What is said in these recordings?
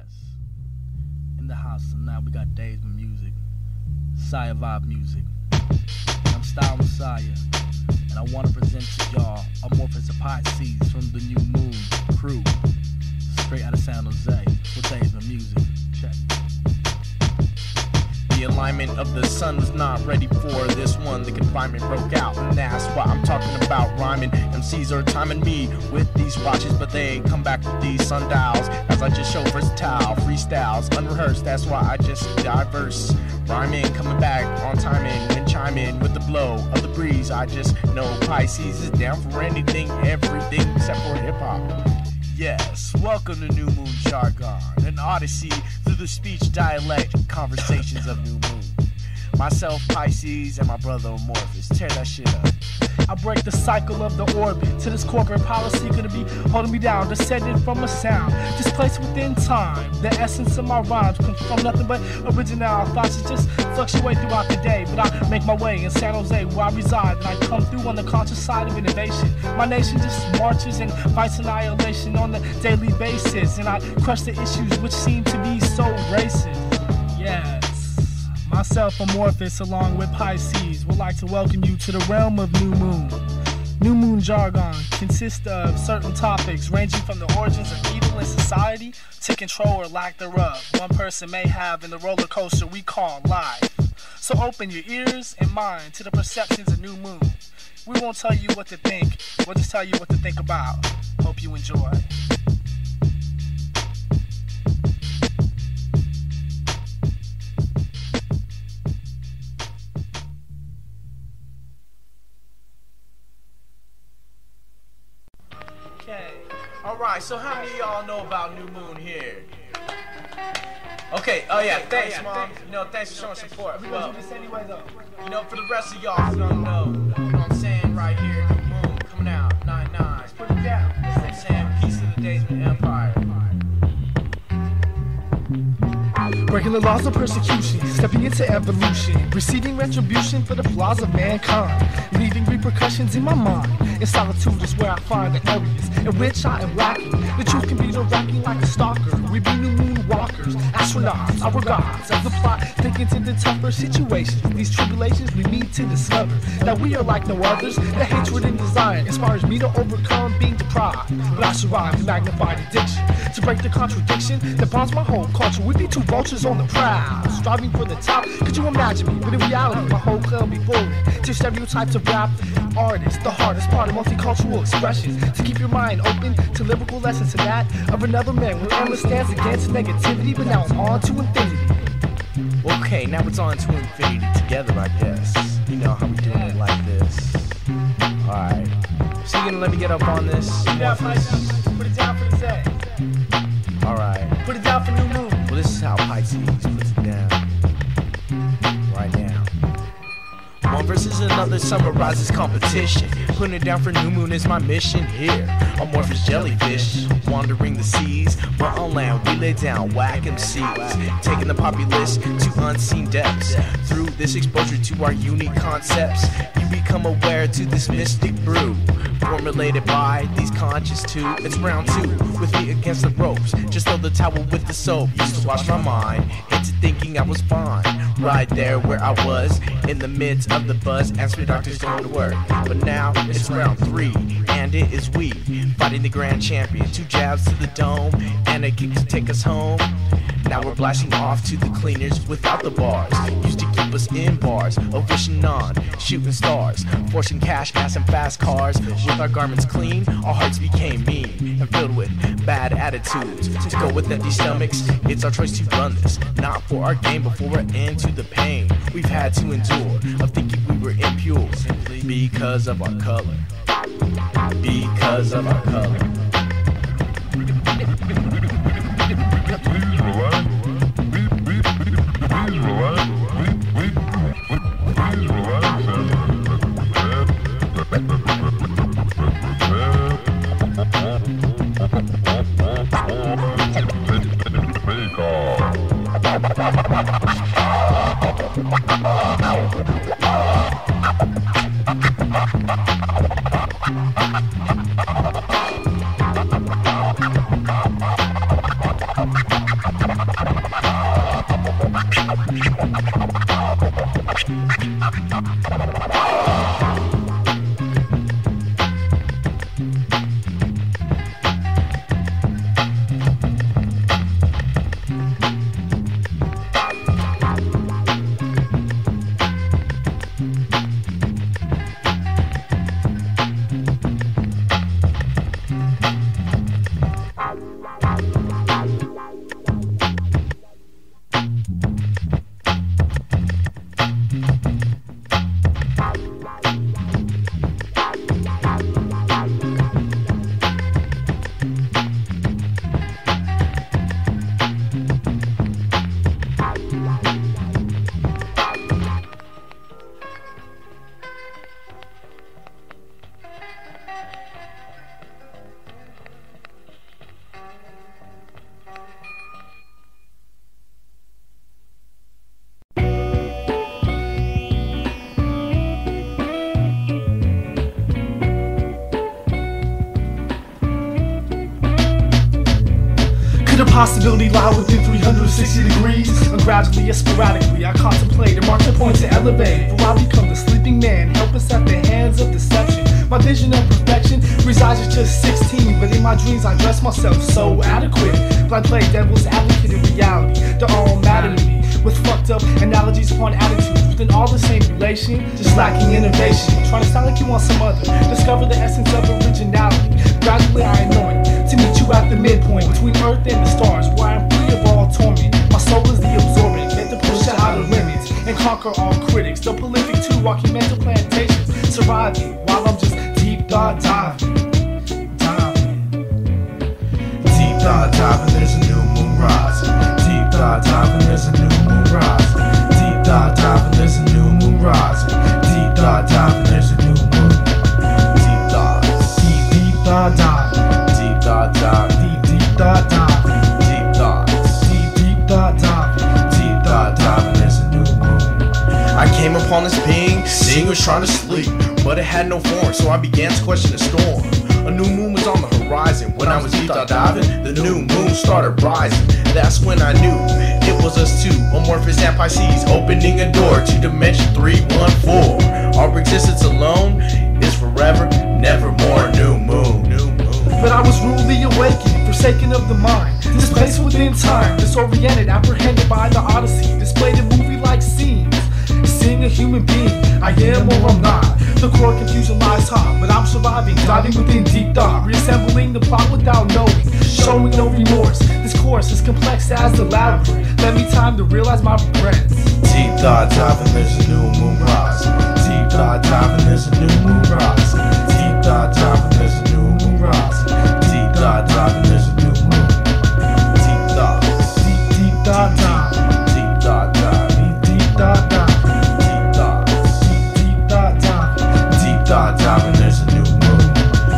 Yes. In the house, and now we got Daysmen music. Messiah vibe music. I'm Style Messiah, and I want to present to y'all Amorphous of Piseas from the New Moon crew. Straight out of San Jose with Daysmen music. Check. The alignment of the sun was not ready for this one. The confinement broke out, and that's why I'm talking about rhyming. MCs are timing me with these watches, but they come back with these sundials. As I just show versatile freestyles, unrehearsed. That's why I just diverse. Rhyming, coming back on timing and chiming with the blow of the breeze. I just know Piseas is down for anything, everything except for hip hop. Yes, welcome to New Moon Jargon, an odyssey through the speech, dialect, and conversations of New Moon. Myself, Piseas, and my brother Amorphous. Tear that shit up. I break the cycle of the orbit to this corporate policy gonna be holding me down, descended from a sound, displaced within time. The essence of my rhymes comes from nothing but original thoughts that just fluctuate throughout the day. But I make my way in San Jose where I reside, and I come through on the conscious side of innovation. My nation just marches and fights annihilation on a daily basis, and I crush the issues which seem to be so racist. Yes. Myself, Amorphous, along with Piseas, would like to welcome you to the realm of New Moon. New Moon Jargon consists of certain topics ranging from the origins of evil in society to control or lack thereof one person may have in the roller coaster we call life. So open your ears and mind to the perceptions of New Moon. We won't tell you what to think, we'll just tell you what to think about. Hope you enjoy. Alright, so how many of y'all know about New Moon here? Okay, oh yeah, thanks mom. You know, thanks for showing support. We gonna do this anyway though. You know, for the rest of y'all who don't know, you know what I'm saying, right here, New Moon, coming out, 9-9. Let's put it down. You know what I'm saying? Peace to the Daysmen Empire. Breaking the laws of persecution, stepping into evolution, receiving retribution for the flaws of mankind, leaving repercussions in my mind. In solitude is where I find the areas in which I am lacking. The truth can be nerve-wracking like a stalker. We be new moon walkers, astronauts, our gods of the plot, thinking to the tougher situations. These tribulations lead me to discover that we are like no others. The hatred and desire inspires me to overcome being deprived, but I survive the magnified addiction to break the contradiction that bonds my whole culture. We be two vultures on the prowl, striving for the top. Could you imagine me? But in reality, my whole clan be falling to stereotypes of rap artists. The hardest part of multicultural expressions, to keep your mind open to lyrical lessons to that of another man with endless stance against negativity. But now I'm on to infinity. Okay, now it's on to infinity together, I guess. You know how we doing it like this. Alright. So you gonna let me get up on this? Put it down, Piseas. Put it down for the day. Alright. Put it down for New Moon. Well, this is how Piseas puts it down. Right now. One versus another summarizes competition. Putting it down for New Moon is my mission here. Amorphous jellyfish, wandering the seas. But on land we lay down whack MCs, taking the populace to unseen depths. Through this exposure to our unique concepts, you become aware to this mystic brew, formulated by these conscious two. It's round two, with me against the ropes. Just throw the towel with the soap. Used to wash my mind into thinking I was fine, right there where I was, in the midst of the buzz, answering doctors going to work. But now it's round three, and it is we fighting the grand champion. 2 jabs to the dome, and a kick to take us home. Now we're blasting off to the cleaners without the bars. Used to keep us in bars of wishing on shooting stars, forcing cash, gas, and fast cars. With our garments clean, our hearts became mean and filled with bad attitudes. To go with empty stomachs, it's our choice to run this, not for our gain, but for we're into the pain we've had to endure of thinking we were impure, simply because of our color. Because of our color. Could a possibility lie within 360 degrees? And gradually and sporadically I contemplate and mark the point to elevate. For I become the sleeping man, helpless at the hands of deception. My vision of perfection resides at just 16, but in my dreams I dress myself so adequate. But I play devil's advocate in reality. They're all mad at me with fucked up analogies upon attitudes within all the same relation, just lacking innovation. Trying to sound like you want some other. Discover the essence of originality. Gradually I anoint to meet you at the midpoint between earth and the stars, where I'm free of all torment. My soul is the absorbent, meant to push the outer limits and conquer all critics. The prolific too, walking mental plantations, surviving while I'm just deep thought diving. Deep thought diving, there's a new moon rising. Deep thought diving, there's a new moon rising. Deep thought diving, there's a new moon rising. Deep thought diving, there's a new moon. Deep thoughts, deep thought diving. Deep thought diving, deep thought diving. Deep thoughts, deep thought diving. Deep thought diving, there's a new moon. I came upon this being, seeing was trying to sleep, but it had no form, so I began to question the storm. A new moon was on the horizon. When I was deep thought diving, the new moon started rising. That's when I knew it was us two, Amorphous and Piseas, opening a door to dimension 314. Our existence alone is forever, nevermore. New moon. But I was rudely awakened, forsaken of the mind, displaced within time, disoriented, apprehended by the odyssey, displayed in movie-like scenes. Seeing a human being, I am or I'm not. The core confusion lies hot, but I'm surviving, diving within deep thought, reassembling the plot without knowing, showing no remorse. This course is complex as the labyrinth. Let me time to realize my regrets. Deep thought diving, there's a new moon rising. Deep thought diving, there's a new moon rising. Deep thought diving, there's a new moon rising. Deep thought diving, there's a new moon. Deep thoughts, deep thought diving. Deep thought diving, deep thought diving. Thought diving, there's a new moon.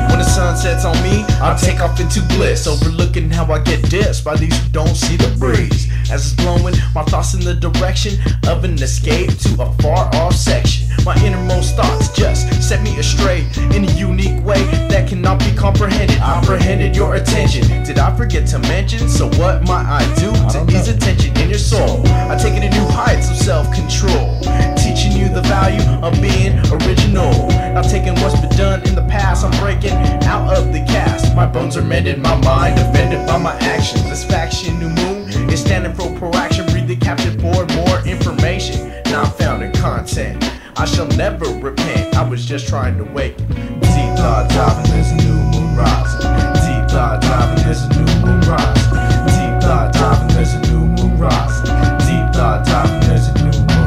When the sun sets on me, I'll take off into bliss, overlooking how I get dissed by these who don't see the breeze. As it's blowing, my thoughts in the direction of an escape to a far off section. My innermost thoughts just set me astray in a unique way that cannot be comprehended. I apprehended your attention. Did I forget to mention? So what might I do to ease attention in your soul? I take it to new heights of self-control, teaching you the value of being original. Not taking what's been done in the past, I'm breaking out of the cast. My bones are mended, my mind offended by my actions. This faction, new moon, is standing for proaction, breathing captured for more information. Now I'm found in content, I shall never repent. I was just trying to wake. Deep thought diving, there's a new moon rising. Deep thought diving, there's a new moon rising. Deep thought diving, there's a new moon rising. Deep thought diving, there's a new moon.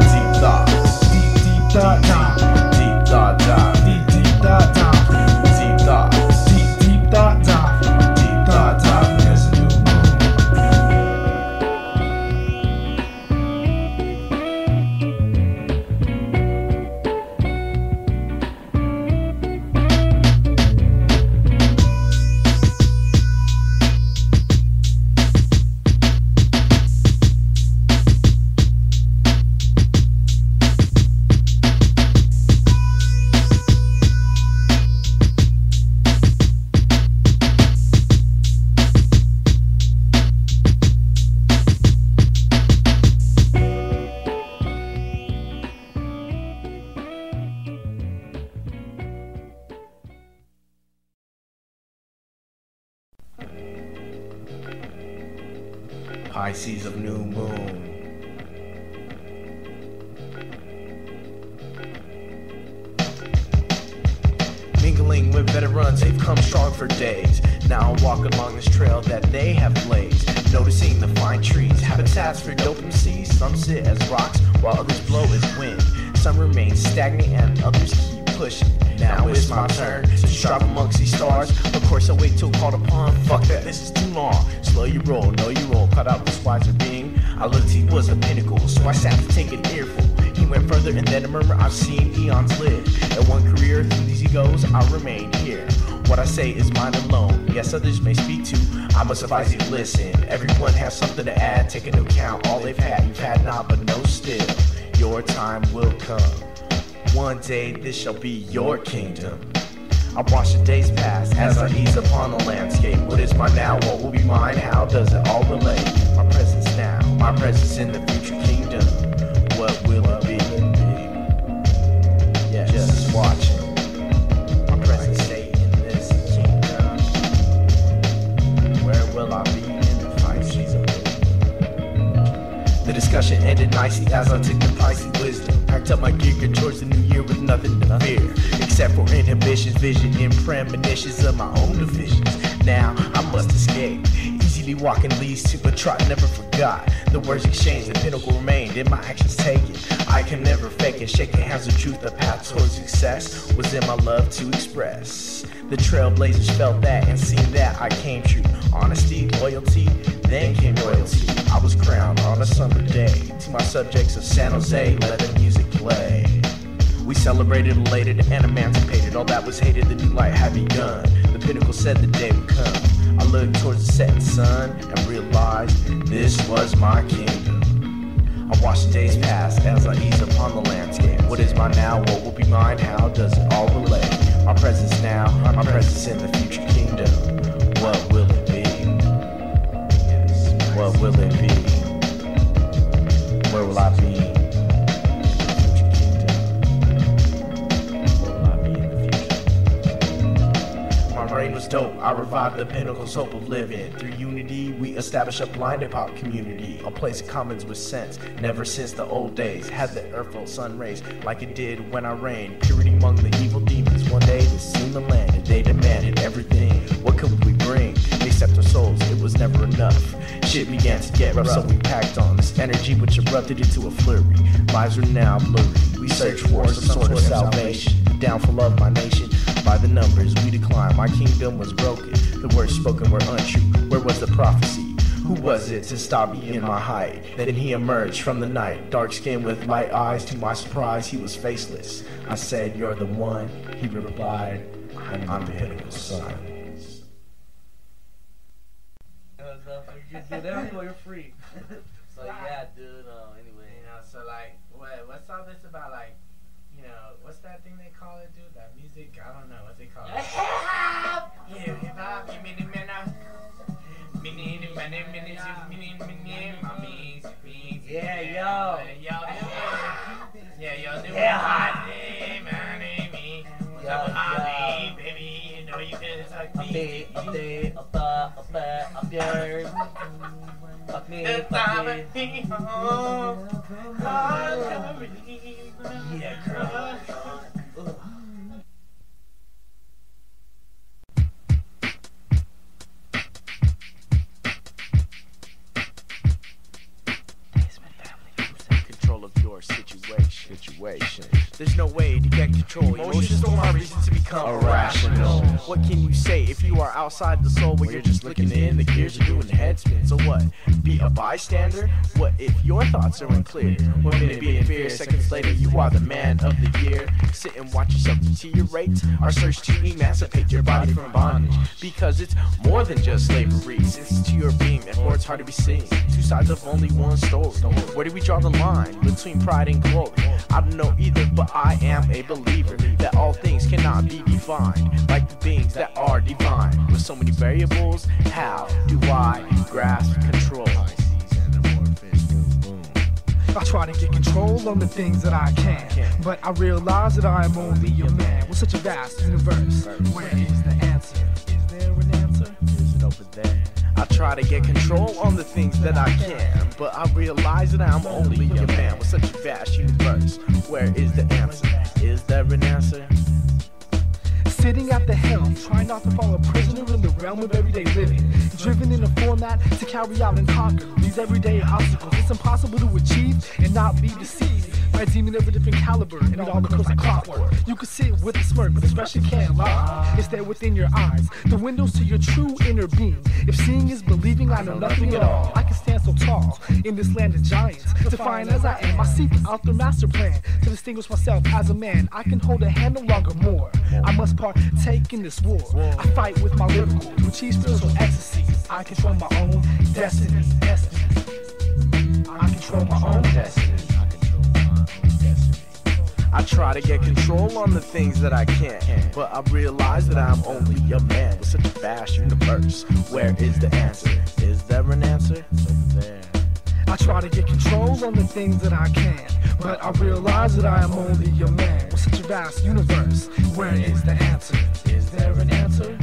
Deep thoughts, deep thought diving. Deep thought diving, deep thought diving. Deep thoughts, deep thought diving. Deep thought diving, there's a new moon. Piseas of new moon. Mingling with veterans, they've come strong for days. Now I walk along this trail that they have blazed, noticing the fine trees, habitats for dope MCs. Some sit as rocks while others blow as wind. Some remain stagnant and others keep pushing. Now it's my turn to strive amongst these stars. Of course I wait till called upon. Fuck that, this is too long. Slow you roll, know you roll. Cut out this wiser being. I looked, he was a pinnacle, so I sat to take an earful. He went further and then a murmur, I've seen eons live. In one career, through these egos, I remain here. What I say is mine alone. Yes, others may speak to. I must advise you to listen. Everyone has something to add. Take into account all they've had. You've had not, but no still. Your time will come. One day this shall be your kingdom. I watch the days pass as I ease upon the landscape. What is mine now? What will be mine? How does it all relate? My presence now, my presence in the future kingdom. What will it be? Yes, just watching. My present state in this kingdom. Where will I be in the Pisces of the discussion ended nicely as I took the Pisces wisdom. Packed up my gear, get towards the new year with nothing to fear, except for inhibitions, vision, and premonitions of my own divisions. Now I must escape. Easily walking leads to a trot, never forgot. The words exchanged, the pinnacle remained, and my actions taken. I can never fake it, shaking hands with truth. The path towards success was in my love to express. The trailblazers felt that and seen that I came true. Honesty, loyalty, then came royalty. I was crowned on a summer day. To my subjects of San Jose, let the music play. We celebrated, elated, and emancipated. All that was hated, the new light had begun. The pinnacle said the day would come. I looked towards the setting sun and realized this was my kingdom. I watched the days pass as I ease upon the landscape. What is mine now? What will be mine? How does it all relate? My presence now, my presence in the future kingdom. What will it be? What will it be? Where will I be? Was dope. I revived the pinnacle's hope of living. Through unity, we established a blind hip-hop community, a place of commons with sense. Never since the old days had the earthful sun rays like it did when I reigned. Purity among the evil demons. One day they seen the land and they demanded everything. What could we bring? Except our souls, it was never enough. Shit began to get rough, so we packed on this energy which erupted into a flurry. Lives are now blurry. We search for some sort of salvation. Downfall of my nation. By the numbers we decline, my kingdom was broken. The words spoken were untrue. Where was the prophecy? Who was it to stop me in my height? Then he emerged from the night, dark skin with light eyes. To my surprise, he was faceless. I said, "You're the one." He replied, "I'm the pinnacle's son." You can do that while you're free. So yeah, dude. Anyway, you know, so like, what's all this about? Like, you know, what's that thing they call it, dude? That music? I don't know what they call it. Yeah, hip hop. You mean it, man? yeah, yo. Yeah, yo, do Yeah. baby, you know you can suck me. Fuck me, Yeah, girl. Control of your situation. There's no way to get control. Emotions don't have reason to become irrational. What can you say if you are outside the soul when you're just looking in? The gears are doing head spin. So what? Be a bystander? What if your thoughts are unclear? 1 minute be in fear, seconds later you are the man of the year. Sit and watch yourself deteriorate. Our search to emancipate your body from bondage. Because it's more than just slavery. Since it's to your being, therefore it's hard to be seen. Two sides of only one story. Where do we draw the line between pride and glory? I don't know either, but I am a believer that all things cannot be defined like the beings that are divine. With so many variables, how do I grasp control? I try to get control on the things that I can, but I realize that I am only a man with such a vast universe. Where is the answer? Is there an answer? Is it over there? I try to get control on the things that I can, but I realize that I'm only a man with such a vast universe. Where is the answer? Is there an answer? Sitting at the helm, trying not to fall a prisoner in the realm of everyday living. Driven in a format to carry out and conquer these everyday obstacles. It's impossible to achieve and not be deceived by a demon of a different caliber and it all occurs like clockwork. You can see it with a smirk, but especially can't lie. It's there within your eyes, the windows to your true inner being. If seeing is believing, I know nothing at all. I can stand so tall in this land of giants. Defiant as I am, I seek out their master plan to distinguish myself as a man. I can hold a hand no longer more. I must partake in this war. I fight with my lyrical to achieve spiritual ecstasy. I control my own destiny. I control my own destiny. I try to get control on the things that I can't, but I realize that I'm only a man with such a vast universe. Where is the answer? Is there an answer? It's over there. I try to get control on the things that I can, but I realize that I am only a man with such a vast universe. Where is the answer? Is there an answer?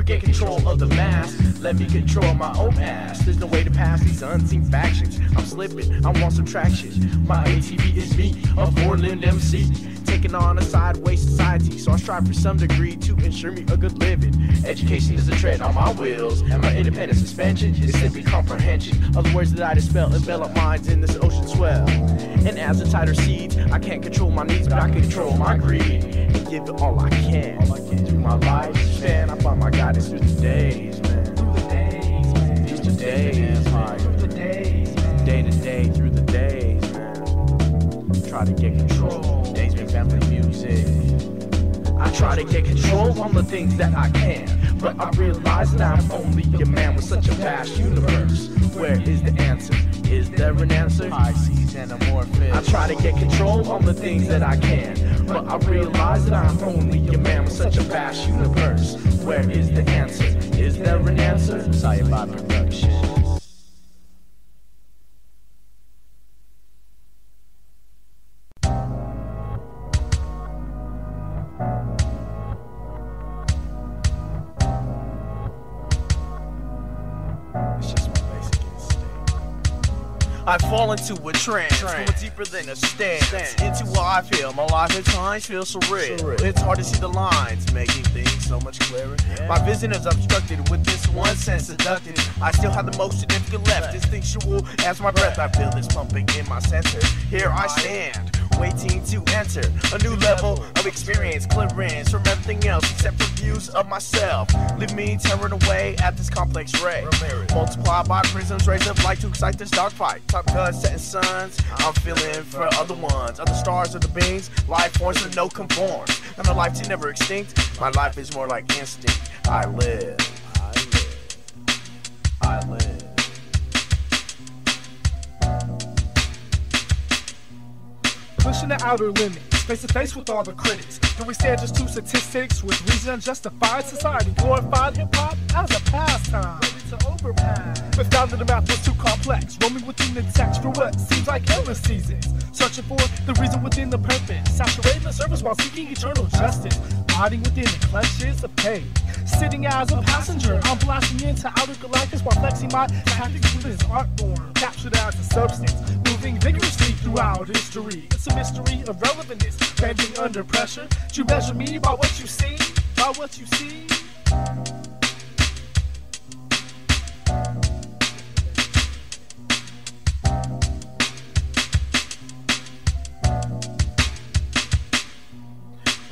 Get control of the mass, let me control my own ass. There's no way to pass these unseen factions. I'm slipping, I want some traction. My ATV is me, a four-limbed MC, taking on a sideways society. So I strive for some degree to ensure me a good living. Education is a tread on my wheels, and my independent suspension is simply comprehension of the words that I dispel, envelop minds in this ocean swell. And as the tighter seeds, I can't control my needs, but I can control my greed and give it all I can. Through my lifespan, I find my guidance through the days, man. Through the days, man. Through the days, through the days, man. Day to day, through the days, man. Try to get control. Daysmen family music. I try to get control on the things that I can, but I realize that I'm only a man with such a vast universe. Where is the answer? Is there an answer? Piseas and Amorphous. I try to get control on the things that I can, but I realize that I'm only a man with such a vast universe. Where is the answer? Is there an answer? Sci-fi production. It's just my basic instinct. I fall into a trance, going deeper than a stance, into what I feel. My life at times feels surreal. It's hard to see the lines, making things so much clearer. My vision is obstructed with this one sense seducted. I still have the most significant left, instinctual as my breath. I feel this pumping in my center. Here I stand, waiting to enter a new level of experience, clearance from everything else except for views of myself. Leave me tearing away at this complex ray, multiplied by prisms, rays of light to excite this dark fight. Top guns, setting suns, I'm feeling for other ones, other stars of the beings, life forms with no conforms. And a life to never extinct, my life is more like instinct. I live. Pushing the outer limits, face to face with all the critics. Do we stand just two statistics with reason unjustified? Society glorified hip-hop as a pastime, ready to overpass. But found that the math was too complex, roaming within the text for what seems like endless seasons, searching for the reason within the purpose, saturating the surface while seeking eternal justice, hiding within the clutches of pain. Sitting as a passenger, I'm blasting into outer galactics while flexing my tactics with this art form, captured as a substance, moving vigorously throughout history. It's a mystery of relevance, bending under pressure. You measure me by what you see, by what you see.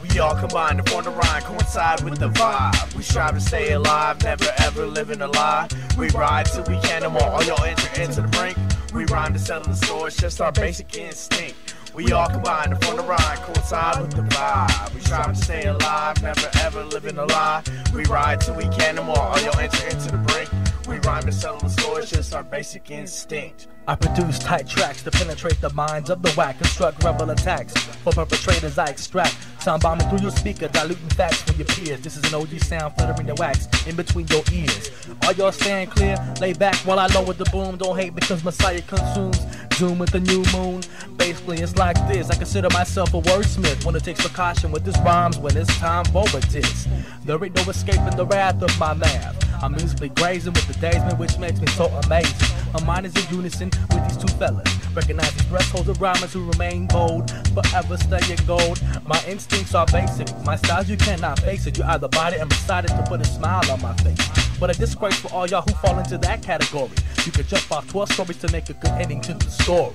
We all combine to form the rhyme, coincide with the vibe. We strive to stay alive, never ever living a lie. We ride till we can no more, all y'all enter into the brink. We rhyme to settle the score, it's just our basic instinct. We all combine to form the rhyme, coincide with the vibe. We strive to stay alive, never ever living a lie. We ride till we can no more, or you'll enter into the brink. We rhyme to settle the score, it's just our basic instinct. I produce tight tracks to penetrate the minds of the whack, construct rebel attacks. For perpetrators I extract, sound bombing through your speaker, diluting facts for your peers. This is an OG sound fluttering the wax in between your ears. Are y'all staying clear? Lay back while I lower the boom. Don't hate because Messiah consumes. Zoom with the new moon. Basically it's like this, I consider myself a wordsmith. One that takes precaution with his rhymes when it's time for a diss. There ain't no escaping the wrath of my math. I'm musically grazing with the Daysmen, which makes me so amazing. My mind is in unison with these two fellas. Recognize these thresholds of rhymers who remain bold, forever staying gold. My instincts are basic, my styles you cannot face it. You either bought it and decided to put a smile on my face. But a disgrace for all y'all who fall into that category. You could jump off 12 stories to make a good ending to the story.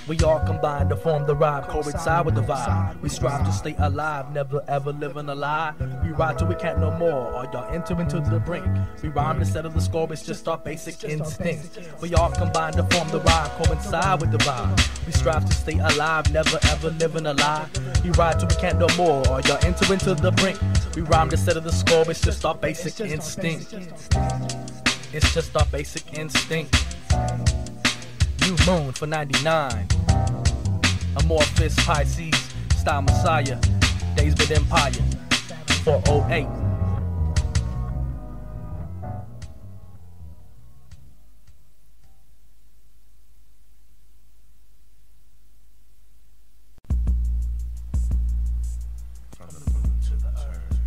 We all combine to form the rhyme, coincide with the vibe. We strive to stay alive, never ever living a lie. We ride till we can't no more, or y'all enter into the brink. We rhyme to settle the score, it's just our basic instinct. We all combine to form the rhyme, coincide with the vibe. We strive to stay alive, never ever living a lie. We ride till we can't no more, or y'all enter into the brink. We rhyme to settle the score, it's just our basic instinct. It's just our basic instinct. New Moon for 99. Amorphous, Piseas, Style Messiah, Daysmen Empire, 408. From the moon to the earth.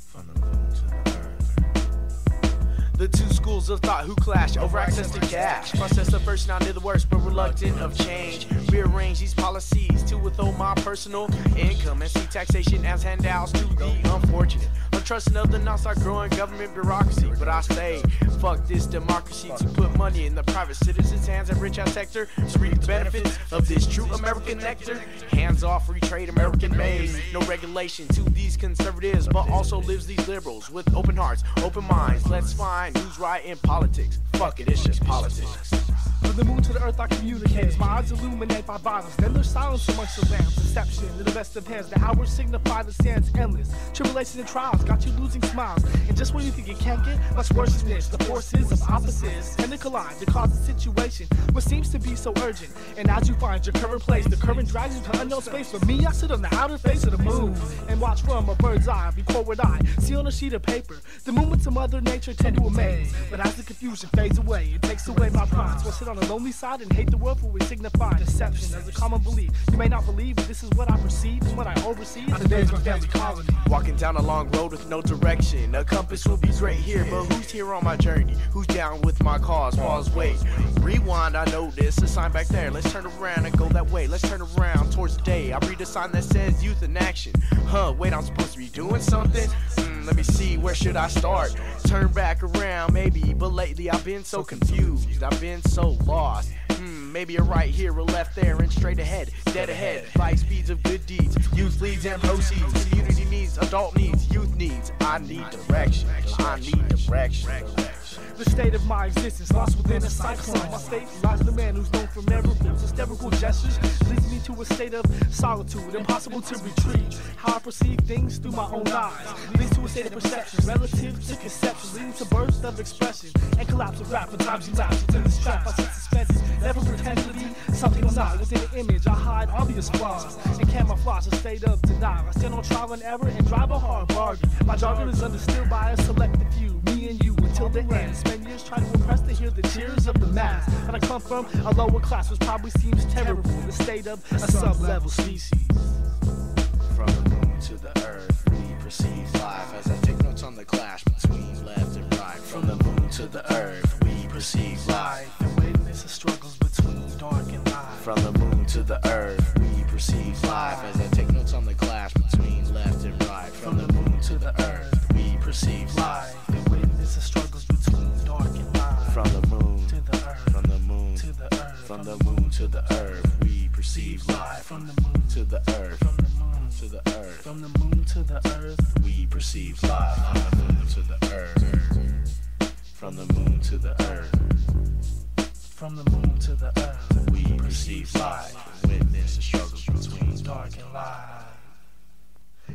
From the moon to the earth. The two schools of thought who clash over access to cash. Process the first, now near the worst, but reluctant of change. Rearrange these policies to withhold my personal income and see taxation as handouts to the unfortunate. Untrusting of the non-start growing government bureaucracy. But I say, fuck this democracy to put money in the private citizens' hands and rich house sector to reap the benefits of this true American nectar. Hands off, free trade, American made. No regulation to these conservatives, but also lives these liberals with open hearts, open minds. Let's find who's right in politics. Fuck it, it's just politics. From the moon to the earth I communicate. My eyes illuminate by violence. Then there's silence amongst the lambs. Deception in the best of hands. The hours signify the sands endless. Tribulations and trials got you losing smiles. And just when you think it can't get much worse than this, the forces of opposites tend to collide to cause a situation what seems to be so urgent. And as you find your current place, the current drags you to unknown space. For me, I sit on the outer face of the moon and watch from a bird's eye. Record what I see on a sheet of paper. The movements of Mother Nature tend to amaze. But as the confusion fades away, it takes away my pride. So I sit on the lonely side and hate the world for what it signifies. Deception as a common belief. You may not believe, but this is what I perceive and what I oversee. The days my family colony. Walking down a long road with no direction. A compass will be great here, but who's here on my journey? Who's down with my cause? Pause, wait. Rewind, I know this. A sign back there. Let's turn around and go that way. Let's turn around towards the day. I read a sign that says youth in action. Wait, I'm supposed to be doing something? Let me see, where should I start? Turn back around, maybe, but lately I've been so confused. I've been so lost. Maybe you're right here or left there and straight ahead, dead ahead. Fight speeds of good deeds, youth leads and proceeds. Community needs, adult needs, youth needs. I need direction, I need direction. The state of my existence, lost within a cyclone. My state lies in the man who's known for miracles, hysterical gestures, leads me to a state of solitude, impossible to retrieve. How I perceive things through my own eyes leads to a state of perception, relative to conception, leading to bursts of expression and collapse of rap. For times you lapse into this trap, I see suspenses, never pretend to be something I'm not. Within the image, I hide obvious flaws and camouflage a state of denial. I stand on trial and error and drive a hard bargain. My jargon is understood by a selected few, me and you until the end. Spend years trying to impress to hear the cheers of the mass. But I come from a lower class, which probably seems terrible. The state of a sub-level species. From the moon to the earth, we perceive life as I take notes on the clash between left and right. From the moon to the earth, we perceive life and witness the struggles between dark and light. From the moon to the earth, we perceive life as I take notes on the clash between left and right. From the moon to the earth, we perceive life and witness the struggles between dark and light. From the moon to the earth, from the moon to the earth, from the moon to the earth, we perceive life. From the moon to the earth, from the moon to the earth, from the moon to the earth, we perceive life. From the moon to the earth, from the moon to the earth, From the moon to the earth, We perceive light, witness the struggle between dark and light.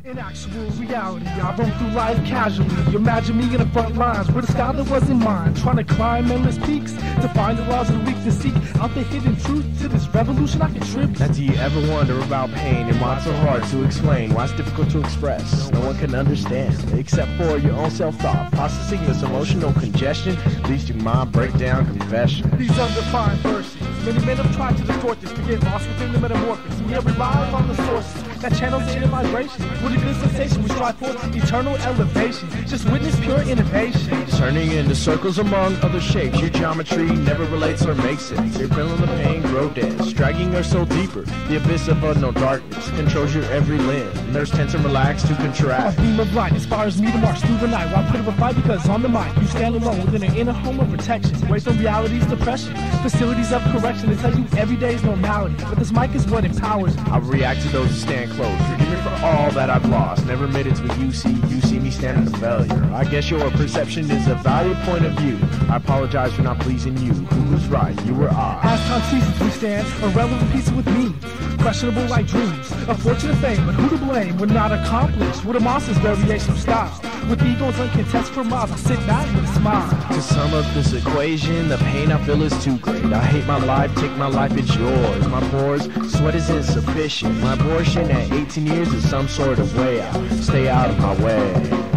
In actual reality, I roam through life casually. Imagine me in the front lines with a sky that wasn't mine, trying to climb endless peaks to find the laws of the weak, to seek out the hidden truth to this revolution I contribute. Now do you ever wonder about pain and why it's so hard to explain, why it's difficult to express? No one can understand except for your own self-thought. Processing this emotional congestion leads to mind breakdown confession. These undefined verses, many men have tried to distort this, to get lost within the metamorphosis. We have relied on the sources that channels the inner vibration. With a good sensation, we strive for eternal elevation. Just witness pure innovation. Turning into circles among other shapes, your geometry never relates or makes sense. You're feeling the pain grow dense, dragging your soul deeper. The abyss of unknown darkness controls your every limb. Nerves tense and relax to contract. A beam of light inspires me to march through the night. Why put up a fight? Because on the mic, you stand alone within an inner home of protection. Away from reality's depression, facilities of correction that tell you every day's normality. But this mic is what empowers me. I react to those who stand close. Forgive me for all that I've lost. Never made it to what you see me standing a failure. I guess your perception is a valid point of view. I apologize for not pleasing you. Who was right? You or I? As time ceases, we stand irrelevant pieces with me. Questionable like dreams, unfortunate fame, but who to blame when not accomplished? With a monster's variation of style, with egos uncontested for miles, I sit back with a smile. To sum up this equation, the pain I feel is too great. I hate my life, take my life, it's yours. My pores, sweat is insufficient. My abortion at 18 years is some sort of way out. Stay out of my way.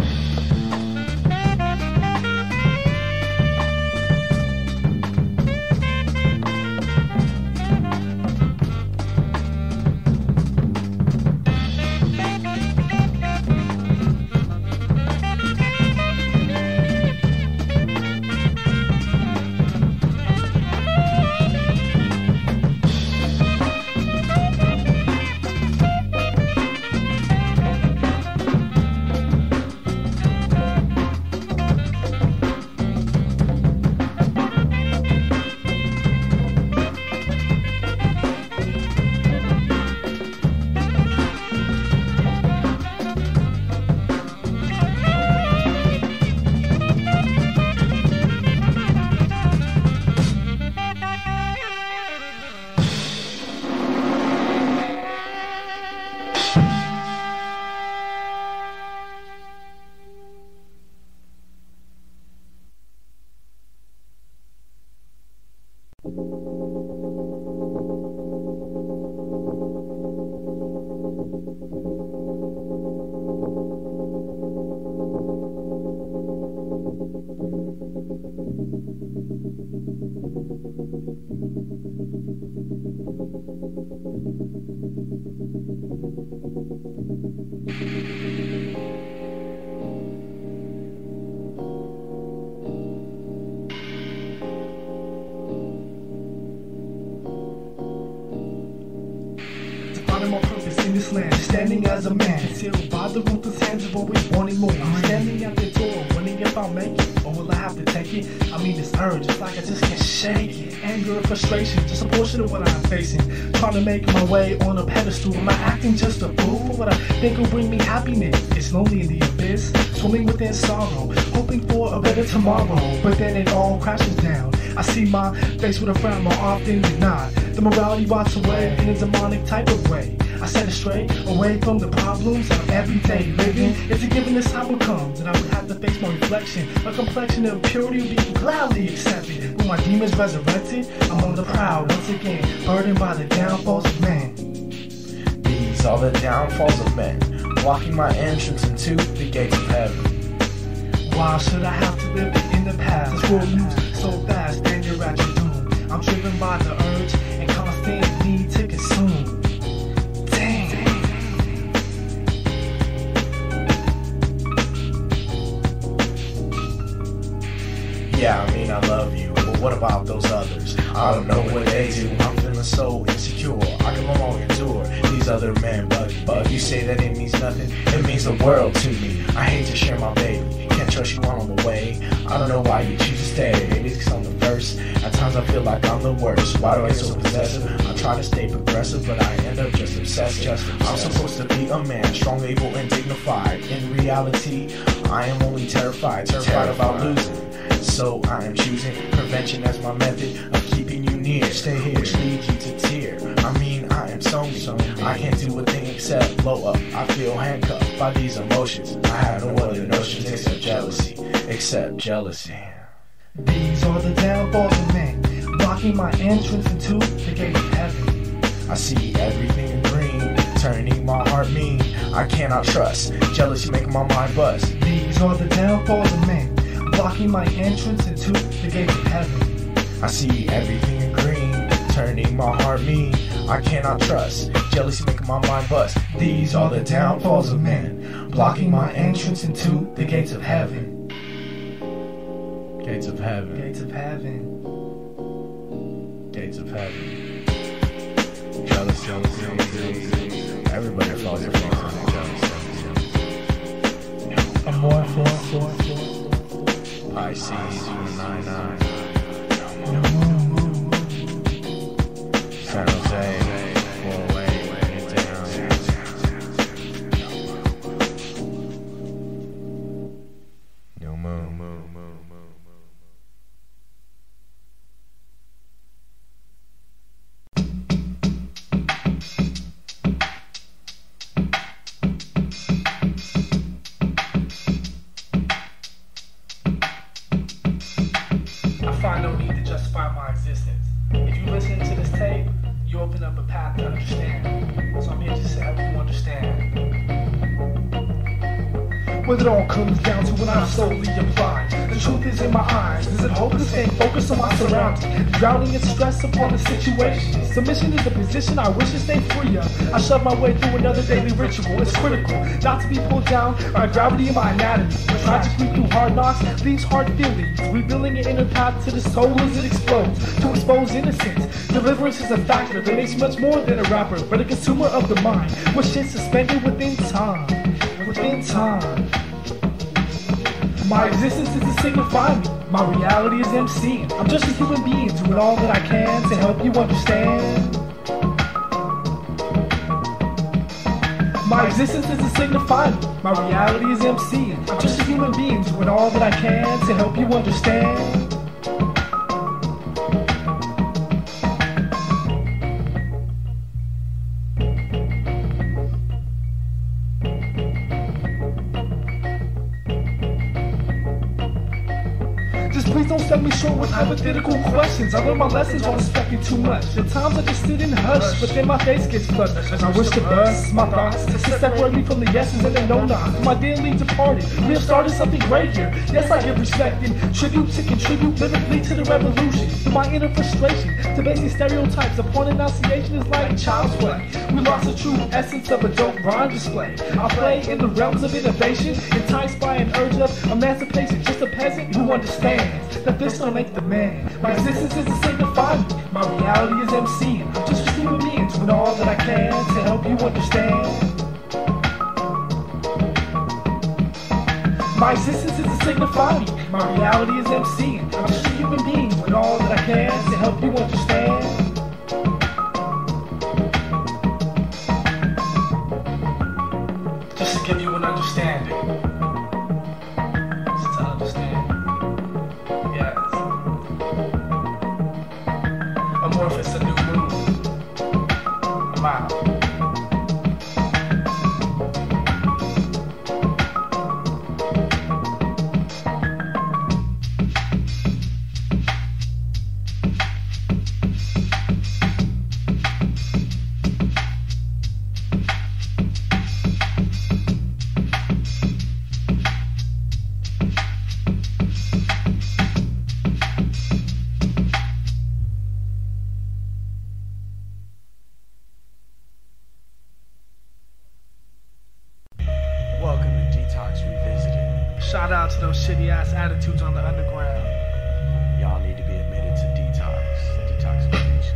More purpose in this land, standing as a man, sealed by the ruthless hands of always wanting more. I'm standing at the door, wondering if I'll make it, or will I have to take it? I mean, this urge, it's like I just can't shake it. Anger and frustration, just a portion of what I'm facing. Trying to make my way on a pedestal, am I acting just a fool for what I think will bring me happiness? It's lonely in the abyss, swimming within sorrow, hoping for a better tomorrow, but then it all crashes down. I see my face with a frown more often than not. The morality rots away in a demonic type of way. I set it straight, away from the problems of everyday living. It's a given this time will come that I would have to face my reflection. A complexion of purity will be gladly accepted. When my demons resurrected, I'm on the prowl once again, burdened by the downfalls of man. These are the downfalls of men, blocking my entrance into the gates of heaven. Why should I have to live in the past? This world moves so fast, then you're at your doom. I'm driven by the urge and constant need to consume. Yeah, I mean I love you, but what about those others? I don't know what they do, I'm feeling so insecure. I can no longer endure these other men, but you say that it means nothing, it means the world to me. I hate to share my baby, can't trust you while I'm away. I don't know why you choose to stay, maybe it's 'cause I'm the first. At times I feel like I'm the worst, why do I get so possessive? I try to stay progressive, but I end up just obsessive. I'm supposed to be a man, strong, able, and dignified. In reality, I am only terrified about losing. So I am choosing prevention as my method of keeping near, stay here, which leads you to tear. I mean, I am Sony. I can't do a thing except blow up. I feel handcuffed by these emotions. I have no other notions except jealousy. Except jealousy. These are the downfalls of men, blocking my entrance into the gate of heaven. I see everything in green, turning my heart mean. I cannot trust, jealousy making my mind bust. These are the downfalls of men, blocking my entrance into the gate of heaven. I see everything in green, turning my heart mean. I cannot trust, jealousy making my mind bust. These are the downfalls of men, blocking my entrance into the gates of heaven. Gates of heaven. Gates of heaven. Gates of heaven. Jealousy. Everybody falls for jealousy. Amorphous. Piseas from 99. San Jose. I no need to justify my existence. If you listen to this tape, you open up a path to understand. So I'm here just to help you understand. When it all comes down to when I slowly apply, the truth is in my eyes. Is it hopeless staying focused on my surroundings, drowning in stress upon the situation? Submission is a position I wish to stay free of. I shove my way through another daily ritual. It's critical not to be pulled down by gravity in my anatomy. Tragically through hard knocks, these hard feelings, revealing an inner path to the soul as it explodes, to expose innocence. Deliverance is a factor that makes much more than a rapper, but a consumer of the mind, which is suspended within time. Within time. My existence is to signify me. My reality is MCing. I'm just a human being doing all that I can to help you understand. My existence is to signify me. My reality is MCing. I'm just a human being doing all that I can to help you understand. Just please don't sell me short with hypothetical questions. I learned my lessons while expecting too much. At times I just sit and hush, but then my face gets flushed. I wish to bust my thoughts to separate me from the yeses and the no-nots. My dearly departed, we have started something great here. Yes, I give respect and tribute to contribute lyrically to the revolution. Through my inner frustration, debating stereotypes upon enunciation is like child's play. We lost the true essence of a dope rhyme display. I play in the realms of innovation, enticed by an urge of emancipation. Just a peasant who understands that this don't make the man. My existence is to signify me. My reality is MCing. I'm just a human being doing all that I can to help you understand. My existence is to signify me. My reality is MCing. I'm just a human being doing all that I can to help you understand. Just to give you an understanding. Just to understand. Yes. Amorphous, a new moon. I'm out. Welcome to Detox Revisited. Shout out to those shitty ass attitudes on the underground. Y'all need to be admitted to detoxification.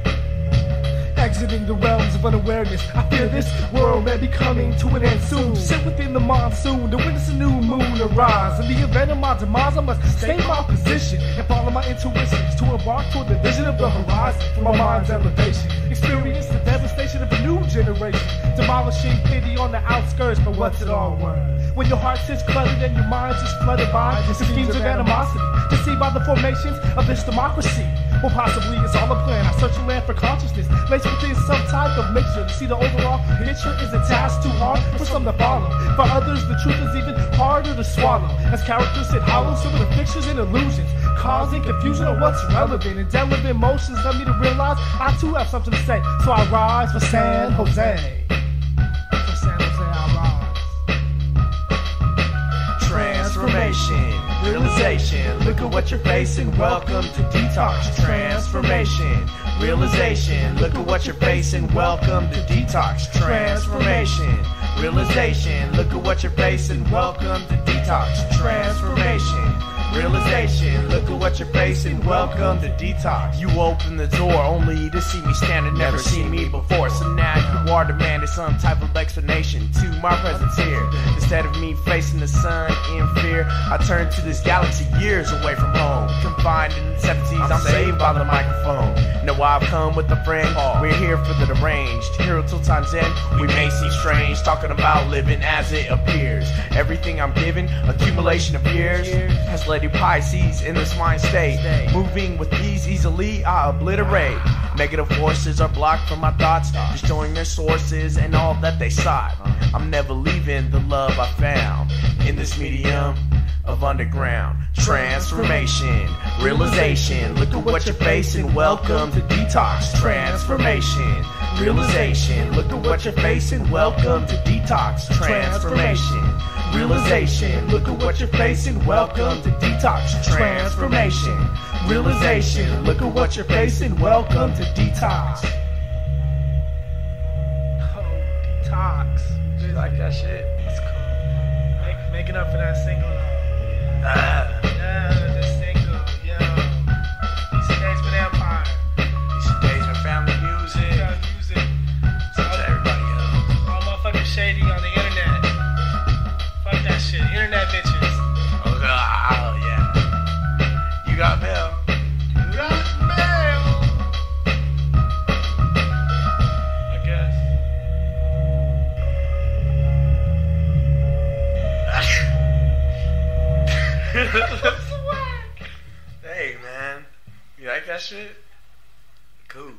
Exiting the realms of unawareness, I fear this world may be coming to an end soon. Sit within the monsoon to witness a new moon arise. In the event of my demise, I must stay in my position and follow my intuitions to embark toward the vision of the horizon for my mind's elevation. Experience the devastation of a new generation, demolishing pity on the outskirts, but what's it all worth? When your heart sits cluttered and your mind just flooded by the schemes of animosity, deceived by the formations of this democracy. Or possibly it's all a plan. I search the land for consciousness, laced within some type of mixture. To see the overall picture is a task too hard for some to follow. For others, the truth is even harder to swallow. As characters sit hollow, some of the fictions and illusions, causing confusion on what's relevant. Indelible emotions led me to realize I too have something to say. So I rise for San Jose. For San Jose, I rise. Transformation, realization, look at what you're facing. Welcome to Detox. Transformation, realization, look at what you're facing. Welcome to Detox. Transformation, realization, look at what you're facing. Welcome to Detox. Transformation, realization, look at what you're facing. Welcome to Detox. You open the door only to see me standing, never seen me before. So now you are demanding some type of explanation to my presence here. Instead of me facing the sun in fear, I turn to this galaxy years away from home. Confined in the 70s, I'm saved by the microphone. Now I've come with a friend, we're here for the deranged. Here till time's end, we may seem strange, talking about living as it appears. Everything I'm given, accumulation of years, has led to Piseas in this mind state. Moving with ease, easily I obliterate. Negative forces are blocked from my thoughts, destroying their sources and all that they sought. I'm never leaving the love I found in this medium of underground. Transformation, realization, look at what you're facing. Welcome to Detox. Transformation, realization, look at what you're facing. Welcome to Detox. Transformation, realization, look at what you're facing. Welcome to Detox. Transformation, realization, look at what you're facing. Welcome to Detox. Oh, Detox. You like that shit? That's cool. Making up for that single. Yeah, the single, yo. These Daysmen Empire. These Daysmen family music. Music. So to everybody else. All motherfucking shady on the internet. Fuck that shit. Internet bitches. Oh yeah. You got mail. You got mail. I guess. Hey man, you like that shit? Cool.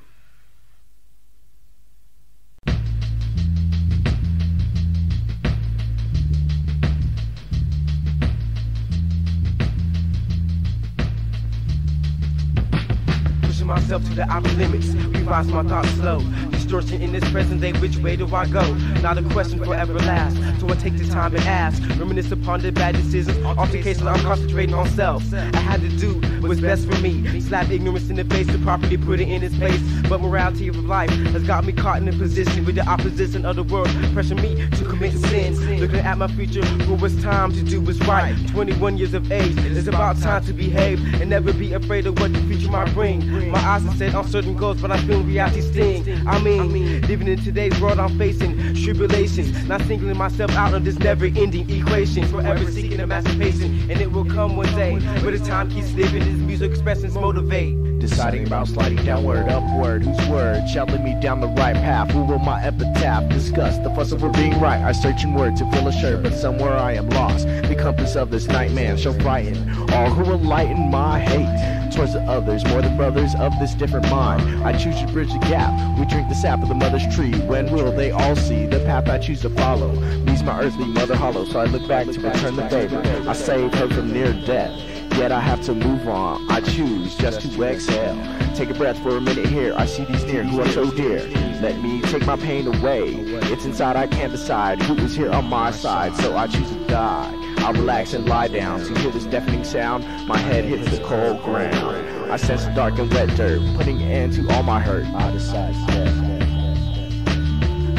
Pushing myself to the outer limits, revise my thoughts slow. Distortion in this present day, which way do I go? Not a question forever lasts, so I take the time and ask. Reminisce upon the bad decisions, altercations, I'm concentrating on self. I had to do what's best for me, slap ignorance in the face to properly put it in its place. But morality of life has got me caught in a position with the opposition of the world, pressure me to commit sin. Looking at my future, for what's time to do what's right. 21 years of age, it's about time to behave and never be afraid of what the future might bring. My eyes are set on certain goals, but I feel reality sting. I mean, living in today's world, I'm facing tribulations, not singling myself out on this never-ending equation. Forever seeking emancipation, and it will come one day. But as time keeps living, this music expressions motivate. Deciding about sliding downward, upward, whose word shall lead me down the right path? Who will my epitaph discuss? The fuss over being right, I search in word to feel assured, but somewhere I am lost. The compass of this nightman shall frighten all who will lighten my hate towards the others, more than brothers of this different mind. I choose to bridge the gap, we drink the sap of the mother's tree. When will they all see the path I choose to follow? Leaves my earthly mother hollow, so I look back to return the favor. I saved her from near death, yet I have to move on. I choose just to exhale. Take a breath for a minute here. I see these near who are so dear. Let me take my pain away. It's inside, I can't decide who is here on my side, so I choose to die. I relax and lie down to hear this deafening sound. My head hits the cold ground. I sense the dark and wet dirt, putting an end to all my hurt. I decide to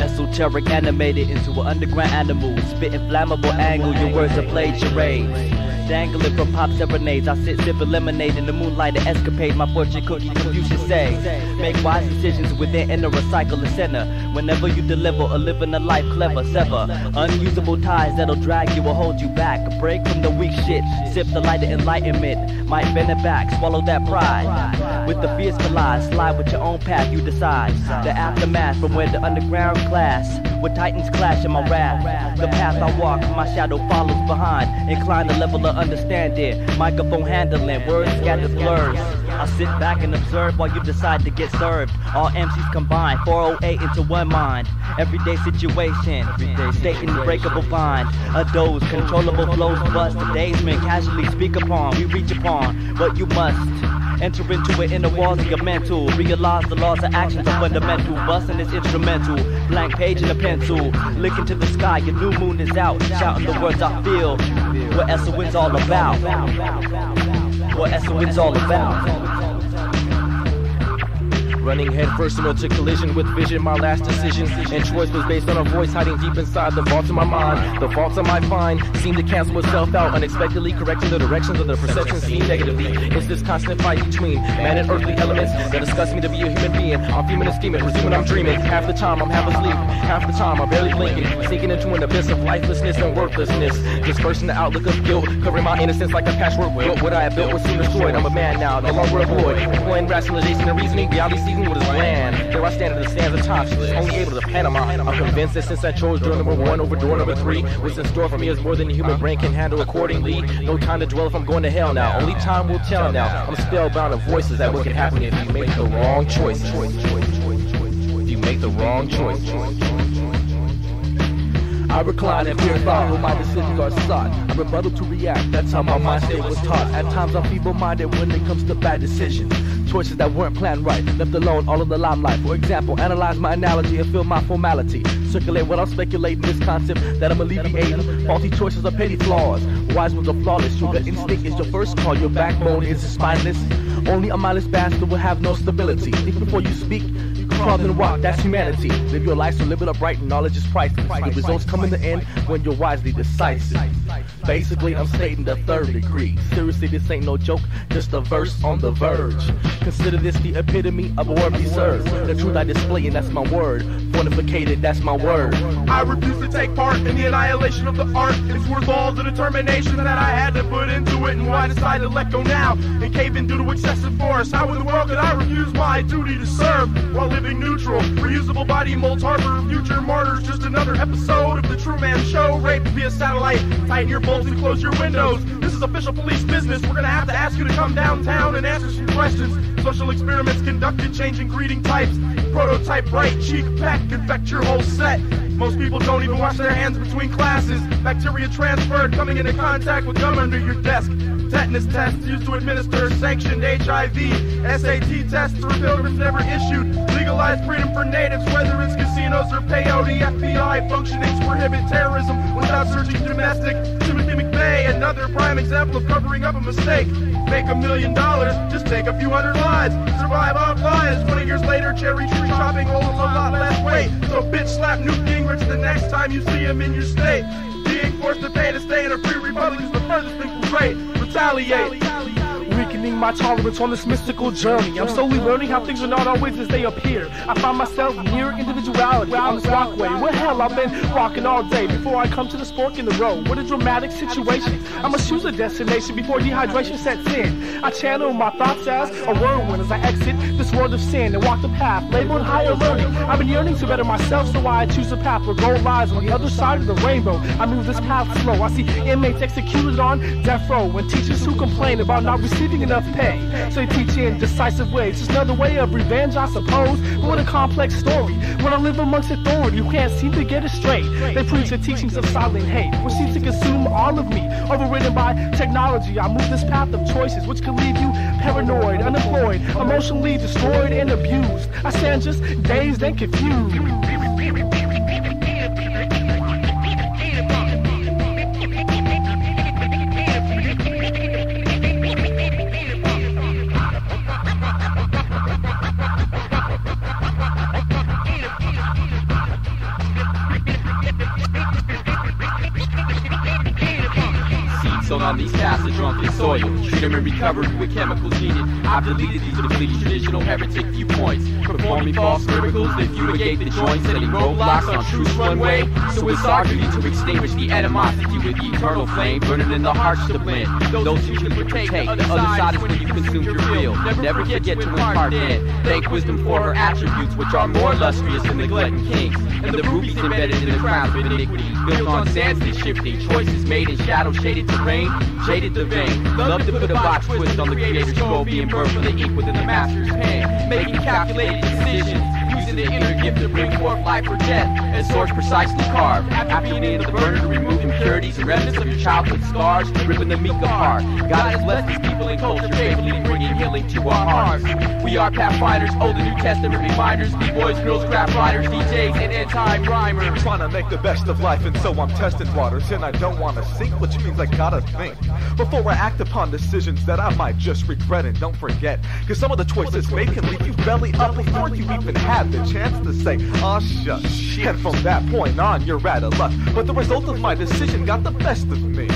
esoteric animated into an underground animal, spitting flammable angle, your words are played charades. Dangling from pop serenades, I sit sipping lemonade in the moonlight, an escapade, my fortune cookie Confucius say. Make wise decisions within and recycle the center. Whenever you deliver or living a life clever, sever unusable ties that'll drag you or hold you back. Break from the weak shit, sip the light of enlightenment. Might bend it back, swallow that pride. With the fierce collide, slide with your own path, you decide. The aftermath from where the underground class, with titans clash in my wrath. The path I walk, my shadow follows behind. Incline the level of understanding, microphone handling, words scattered blurs. I sit back and observe while you decide to get served. All MCs combined, 408 into one mind. Everyday situation, stating breakable bind. A dose, controllable flows bust. The Daysmen casually speak upon, we reach upon what you must. Enter into it in the walls of your mental. Realize the laws of actions are fundamental. Busting is instrumental. Blank page and a pencil. Look into the sky, your new moon is out. Shouting the words I feel. What SON's all about. What SON's all about. Running headfirst into collision with vision, my last decision and choice was based on a voice hiding deep inside the vaults of my mind. The faults I might find seem to cancel itself out, unexpectedly correcting the directions of the perceptions seen negatively. It's this constant fight between man and earthly elements that disgust me to be a human being. I'm fuming and scheming, presuming I'm dreaming. Half the time I'm half asleep, half the time I'm barely blinking, sinking into an abyss of lifelessness and worthlessness. Dispersing the outlook of guilt, covering my innocence like a patchwork quilt. What I have built was soon destroyed. I'm a man now, no longer a boy. Employing rationalization and reasoning, reality seizing what is bland. There I stand in the stands of top, she's only able to Panama. I'm convinced that since I chose door number 1 over door number 3, what's in store for me is more than the human brain can handle accordingly. No time to dwell if I'm going to hell now. Only time will tell now. I'm spellbound of voices that what can happen if you make the wrong choice. If you make the wrong choice. I recline and peer thought when my decisions are sought. I rebuttal to react, that's how my mind state was taught. At times I'm feeble-minded when it comes to bad decisions. Choices that weren't planned right, left alone all in the limelight. For example, analyze my analogy and feel my formality. Circulate what I'm speculating, this concept that I'm alleviating. Faulty choices are petty flaws. Wise ones are flawless. Your gut instinct is your first call. Your backbone is spineless. Only a mindless bastard will have no stability. Think before you speak. Crawl and walk, that's humanity. Live your life so live it upright, knowledge is priceless. The results come in the end when you're wisely decisive. Basically, I'm stating the third degree. Seriously, this ain't no joke, just a verse on the verge. Consider this the epitome of a word be served. The truth I display, and that's my word. Fortificated, that's my word. I refuse to take part in the annihilation of the art. It's worth all the determination that I had to put into it, and why I decided to let go now and cave in due to excessive force. How in the world could I refuse my duty to serve while living neutral? Reusable body molds harbor future martyrs. Just another episode of the True Man Show. Raped via satellite. Tighten your bolts and close your windows. This is official police business. We're gonna have to ask you to come downtown and answer some questions. Social experiments conducted, changing greeting types. Prototype bright cheek pack, infect your whole set. Most people don't even wash their hands between classes. Bacteria transferred, coming into contact with gum under your desk. Tetanus tests used to administer sanctioned HIV. SAT tests for pilgrims never issued. Legalized freedom for natives, whether it's casinos or peyote. FBI functioning to prohibit terrorism without searching domestic. Timothy McVeigh, another prime example of covering up a mistake. Make $1 million, just take a few hundred lives. Survive off lies. 20 years later, cherry tree shopping holds a lot less weight. So bitch slap Newt Gingrich the next time you see him in your state. Being forced to pay to stay in a free republic is the furthest thing from great. Retaliate. Weakening my tolerance on this mystical journey. I'm slowly learning how things are not always as they appear. I find myself near individuality on this walkway. Where hell I've been walking all day before I come to this fork in the road. What a dramatic situation. I must choose a destination before dehydration sets in. I channel my thoughts as a whirlwind as I exit this world of sin and walk the path labeled higher learning. I've been yearning to better myself, so I choose a path where gold lies on the other side of the rainbow. I move this path slow. I see inmates executed on death row and teachers who complain about not receiving enough pay. So they teach in decisive ways. Just another way of revenge, I suppose. But what a complex story. When I live amongst authority who can't seem to get it straight. They preach the teachings of silent hate, which seems to consume all of me. Overridden by technology, I move this path of choices, which can leave you paranoid, unemployed, emotionally destroyed and abused. I stand just dazed and confused. sown on these paths of drunken soil. Treat them in recovery with chemicals needed. I've deleted these depleted traditional heretic viewpoints. Performing false miracles that fumigate the joints, setting roadblocks on truth's one way. So it's our duty to extinguish the animosity with the eternal flame, burning in the hearts to blend. Those who should partake, the other side is when you consume your real. Never forget to impart in. Thank wisdom for her attributes, which are more illustrious than the glutton kings. And the rubies embedded in the crowns of iniquity, built on sands that shifting, choices made in shadow shaded terrain, jaded the vein. Love to put a botch twist on the creator's scroll, being birthed from the ink within the master's pen, making calculated decisions, using the inner gift to bring forth life or death, and source precisely carved. After being in the burner to remove impurities and remnants of your childhood scars, ripping the meek apart. God has blessed his people and culture faithfully, bringing healing to our hearts. We are pathfinders, Old and New Testament reminders, B-boys, girls, craft riders, DJs, and anti-rhymers. Trying to make the best of life, and so I'm testing waters, and I don't want to sink, which means I gotta think before I act upon decisions that I might just regret. And don't forget, cause some of the choices made can leave you belly up before you even had the chance to say, oh shush. And from that point on, you're out of luck. But the result of my decision got the best of me.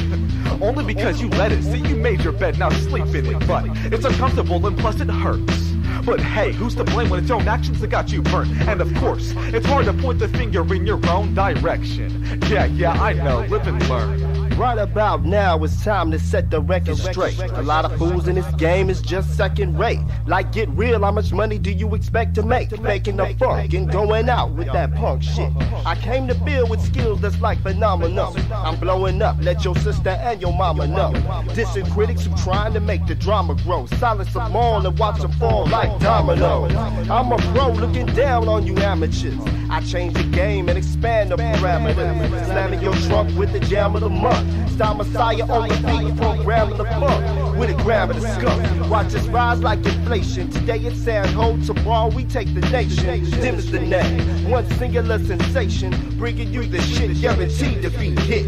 Only because you let it. See, you made your bed, now sleep in it. But it's uncomfortable and plus it hurts. But hey, who's to blame when it's your own actions that got you burnt? And of course, it's hard to point the finger in your own direction. Yeah, I know, live and learn. Right about now, it's time to set the record straight. A lot of fools in this game is just second rate. Like, get real, how much money do you expect to make? Faking the funk and going out with that punk shit. I came to build with skills that's like phenomenal. I'm blowing up, let your sister and your mama know. Dissing critics who trying to make the drama grow. Silence them all and watch them fall like dominoes. I'm a pro looking down on you amateurs. I change the game and expand the parameters. Slamming your trunk with the jam of the month. Style Messiah on the beat, programming the funk with a gram of the skunk. Watch us rise like inflation. Today it's San-Ho, tomorrow we take the nation. Dim is the name, one singular sensation, bringing you the shit guaranteed to be hit.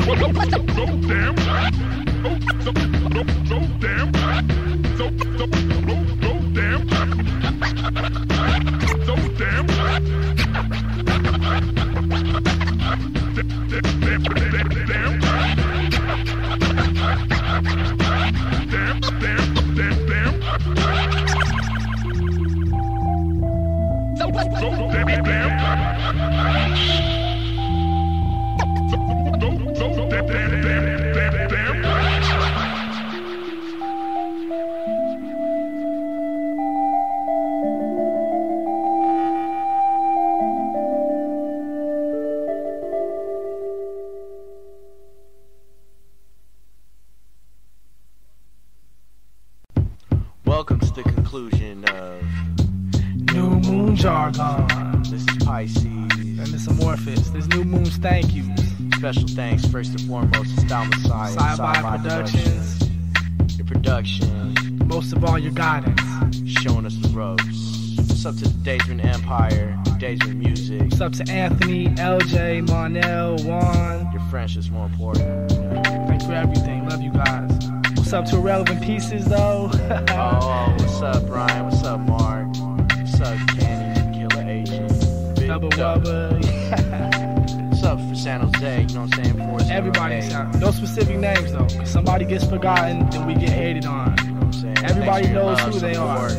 So damn, so damn, so damn, so damn. Welcome to the conclusion of New Moon Jargon. This is Piseas. And this Amorphous. This New Moon's thank yous. Special thanks first and foremost to Style Messiah. Sci-Fi Productions. Your production. Most of all, your guidance. Showing us the ropes. What's up to the Daysmen Empire, Daysmen Music. What's up to Anthony, LJ, Marnell, Juan. Your friendship's more important. Thanks for everything. Love you guys. What's up to Irrelevant Pieces, though? Oh, what's up, Brian? What's up, Mark? What's up, Kenny? Killer Agent. Big Double Wubba. What's up for San Jose? You know what I'm saying? For Everybody sound. No specific names, though. If somebody gets forgotten, then we get hated on. You know what I'm saying? Everybody knows who they are.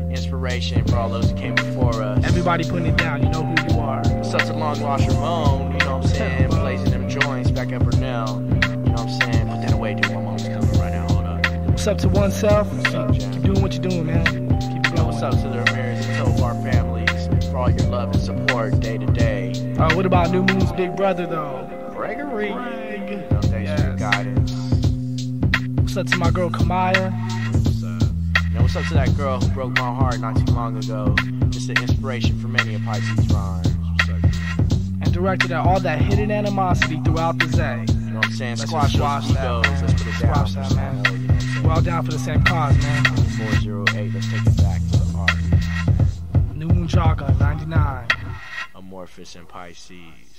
Inspiration for all those who came before us. Everybody putting it down. You know who you are. What's up to Long Wash Ramon? You know what I'm saying? Blazing them joints back at Burnell. You know what I'm saying? Put that away, dude. My mom's coming right now. Hold up. What's up to oneself? Keep doing what you're doing, man. Keep it going. What's up to the Ramirez and Topar families for all your love and support day to day. What about New Moon's big brother, though? Gregory. You know, thanks for your guidance. What's up to my girl Kamaya? What's up? You know, what's up to that girl who broke my heart not too long ago? Just an inspiration for many of Piseas' rhymes. What's up? And directed at all that hidden animosity throughout the Zay. You know what I'm saying? Squash those egos. Let's put it down. Squash that, man. We're all down for the same cause, man. 408, let's take it back to the art. New Moon Jargon, 99. Amorphous and Piseas.